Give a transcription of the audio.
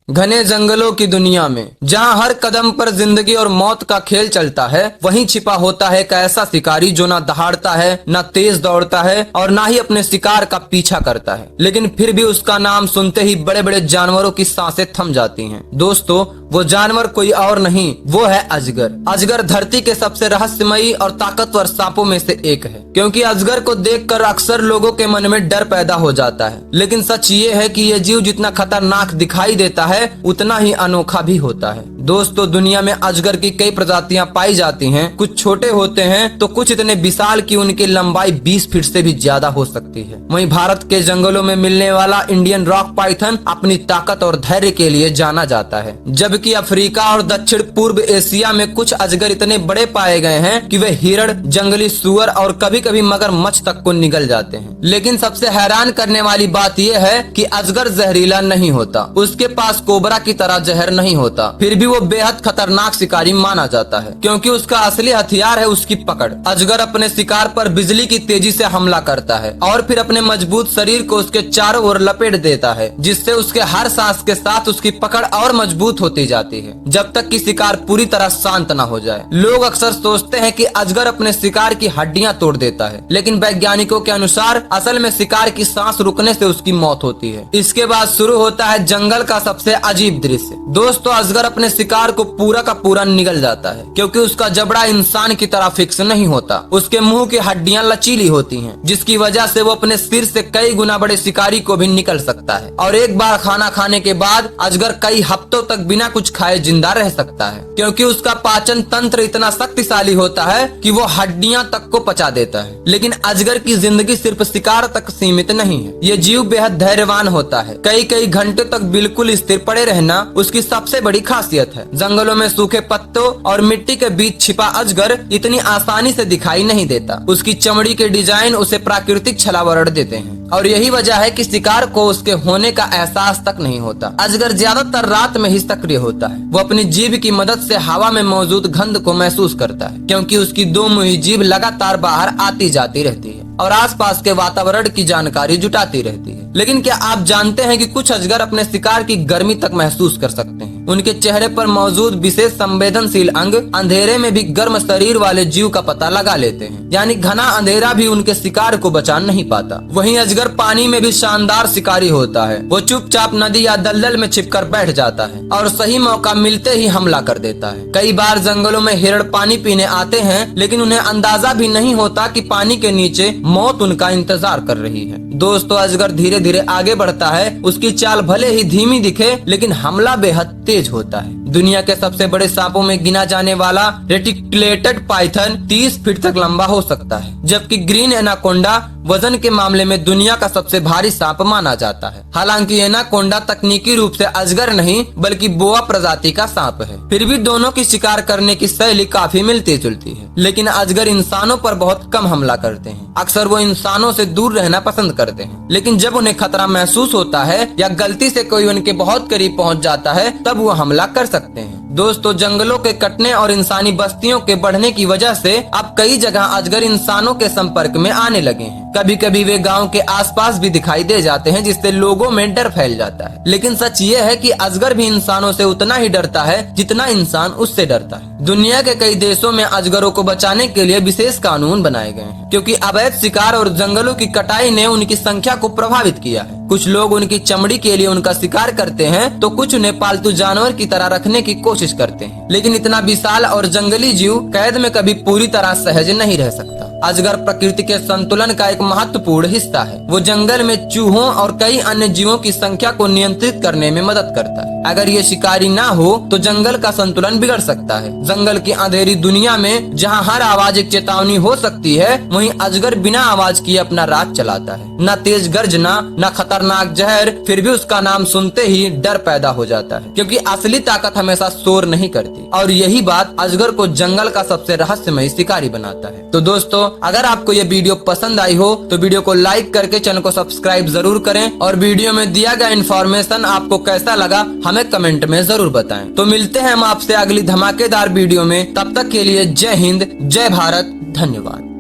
घने जंगलों की दुनिया में जहां हर कदम पर जिंदगी और मौत का खेल चलता है, वहीं छिपा होता है एक ऐसा शिकारी जो ना दहाड़ता है, ना तेज दौड़ता है और ना ही अपने शिकार का पीछा करता है, लेकिन फिर भी उसका नाम सुनते ही बड़े बड़े जानवरों की सांसें थम जाती हैं। दोस्तों, वो जानवर कोई और नहीं, वो है अजगर। अजगर धरती के सबसे रहस्यमयी और ताकतवर सांपों में से एक है, क्योंकि अजगर को देखकर अक्सर लोगों के मन में डर पैदा हो जाता है। लेकिन सच ये है कि ये जीव जितना खतरनाक दिखाई देता है उतना ही अनोखा भी होता है। दोस्तों, दुनिया में अजगर की कई प्रजातियां पाई जाती हैं। कुछ छोटे होते हैं तो कुछ इतने विशाल कि उनकी लंबाई 20 फीट से भी ज्यादा हो सकती है। वहीं भारत के जंगलों में मिलने वाला इंडियन रॉक पाइथन अपनी ताकत और धैर्य के लिए जाना जाता है, जबकि अफ्रीका और दक्षिण पूर्व एशिया में कुछ अजगर इतने बड़े पाए गए हैं कि वे हिरण, जंगली सुअर और कभी कभी मगरमच्छ तक को निगल जाते हैं। लेकिन सबसे हैरान करने वाली बात यह है कि अजगर जहरीला नहीं होता, उसके पास कोबरा की तरह जहर नहीं होता, फिर भी वो बेहद खतरनाक शिकारी माना जाता है, क्योंकि उसका असली हथियार है उसकी पकड़। अजगर अपने शिकार पर बिजली की तेजी से हमला करता है और फिर अपने मजबूत शरीर को उसके चारों ओर लपेट देता है, जिससे उसके हर सांस के साथ उसकी पकड़ और मजबूत होती जाती है, जब तक कि शिकार पूरी तरह शांत न हो जाए। लोग अक्सर सोचते हैं कि अजगर अपने शिकार की हड्डियां तोड़ देता है, लेकिन वैज्ञानिकों के अनुसार असल में शिकार की सांस रुकने से उसकी मौत होती है। इसके बाद शुरू होता है जंगल का सबसे अजीब दृश्य। दोस्तों, अजगर अपने शिकार को पूरा का पूरा निगल जाता है, क्योंकि उसका जबड़ा इंसान की तरह फिक्स नहीं होता। उसके मुंह की हड्डियां लचीली होती हैं, जिसकी वजह से वो अपने सिर से कई गुना बड़े शिकारी को भी निकल सकता है। और एक बार खाना खाने के बाद अजगर कई हफ्तों तक बिना कुछ खाए जिंदा रह सकता है, क्योंकि उसका पाचन तंत्र इतना शक्तिशाली होता है कि वो हड्डियां तक को पचा देता है। लेकिन अजगर की जिंदगी सिर्फ शिकार तक सीमित नहीं है। ये जीव बेहद धैर्यवान होता है। कई कई घंटे तक बिल्कुल स्थिर पड़े रहना उसकी सबसे बड़ी खासियत है। जंगलों में सूखे पत्तों और मिट्टी के बीच छिपा अजगर इतनी आसानी से दिखाई नहीं देता। उसकी चमड़ी के डिजाइन उसे प्राकृतिक छलावरण देते हैं, और यही वजह है कि शिकार को उसके होने का एहसास तक नहीं होता। अजगर ज्यादातर रात में ही सक्रिय होता है। वो अपनी जीभ की मदद से हवा में मौजूद गंध को महसूस करता है, क्योंकि उसकी दो मुही जीभ लगातार बाहर आती जाती रहती है और आसपास के वातावरण की जानकारी जुटाती रहती है। लेकिन क्या आप जानते हैं कि कुछ अजगर अपने शिकार की गर्मी तक महसूस कर सकते हैं? उनके चेहरे पर मौजूद विशेष संवेदनशील अंग अंधेरे में भी गर्म शरीर वाले जीव का पता लगा लेते हैं, यानी घना अंधेरा भी उनके शिकार को बचा नहीं पाता। वहीं अजगर पानी में भी शानदार शिकारी होता है। वो चुपचाप नदी या दलदल में छिपकर बैठ जाता है और सही मौका मिलते ही हमला कर देता है। कई बार जंगलों में हिरण पानी पीने आते हैं, लेकिन उन्हें अंदाजा भी नहीं होता कि पानी के नीचे मौत उनका इंतजार कर रही है। दोस्तों, अजगर धीरे धीरे आगे बढ़ता है। उसकी चाल भले ही धीमी दिखे, लेकिन हमला बेहद तेज होता है। दुनिया के सबसे बड़े सांपों में गिना जाने वाला रेटिकुलेटेड पाइथन 30 फीट तक लंबा हो सकता है, जबकि ग्रीन एनाकोंडा वजन के मामले में दुनिया का सबसे भारी सांप माना जाता है। हालांकि एनाकोंडा तकनीकी रूप से अजगर नहीं बल्कि बोआ प्रजाति का सांप है, फिर भी दोनों की शिकार करने की शैली काफी मिलती जुलती है। लेकिन अजगर इंसानों पर बहुत कम हमला करते हैं। अक्सर वो इंसानों से दूर रहना पसंद करते हैं, लेकिन जब उन्हें खतरा महसूस होता है या गलती से कोई उनके बहुत करीब पहुंच जाता है, तब वो हमला कर सकते हैं। दोस्तों, जंगलों के कटने और इंसानी बस्तियों के बढ़ने की वजह से अब कई जगह अजगर इंसानों के संपर्क में आने लगे हैं। कभी कभी वे गांव के आसपास भी दिखाई दे जाते हैं, जिससे लोगों में डर फैल जाता है। लेकिन सच ये है कि अजगर भी इंसानों से उतना ही डरता है जितना इंसान उससे डरता है। दुनिया के कई देशों में अजगरों को बचाने के लिए विशेष कानून बनाए गए हैं, क्योंकि अवैध शिकार और जंगलों की कटाई ने उनकी संख्या को प्रभावित किया है। कुछ लोग उनकी चमड़ी के लिए उनका शिकार करते हैं, तो कुछ उन्हें पालतू जानवर की तरह रखने की कोशिश करते हैं। लेकिन इतना विशाल और जंगली जीव कैद में कभी पूरी तरह सहज नहीं रह सकता। अजगर प्रकृति के संतुलन का एक महत्वपूर्ण हिस्सा है। वो जंगल में चूहों और कई अन्य जीवों की संख्या को नियंत्रित करने में मदद करता है। अगर ये शिकारी ना हो तो जंगल का संतुलन बिगड़ सकता है। जंगल की अंधेरी दुनिया में जहाँ हर आवाज एक चेतावनी हो सकती है, वहीं अजगर बिना आवाज किए अपना राज चलाता है। न तेज गर्जना, न खतरनाक जहर, फिर भी उसका नाम सुनते ही डर पैदा हो जाता है, क्योंकि असली ताकत हमेशा शोर नहीं करती। और यही बात अजगर को जंगल का सबसे रहस्यमयी शिकारी बनाता है। तो दोस्तों, अगर आपको ये वीडियो पसंद आई हो तो वीडियो को लाइक करके चैनल को सब्सक्राइब जरूर करें, और वीडियो में दिया गया इन्फॉर्मेशन आपको कैसा लगा हमें कमेंट में जरूर बताएं। तो मिलते हैं हम आपसे अगली धमाकेदार वीडियो में। तब तक के लिए जय हिंद, जय भारत, धन्यवाद।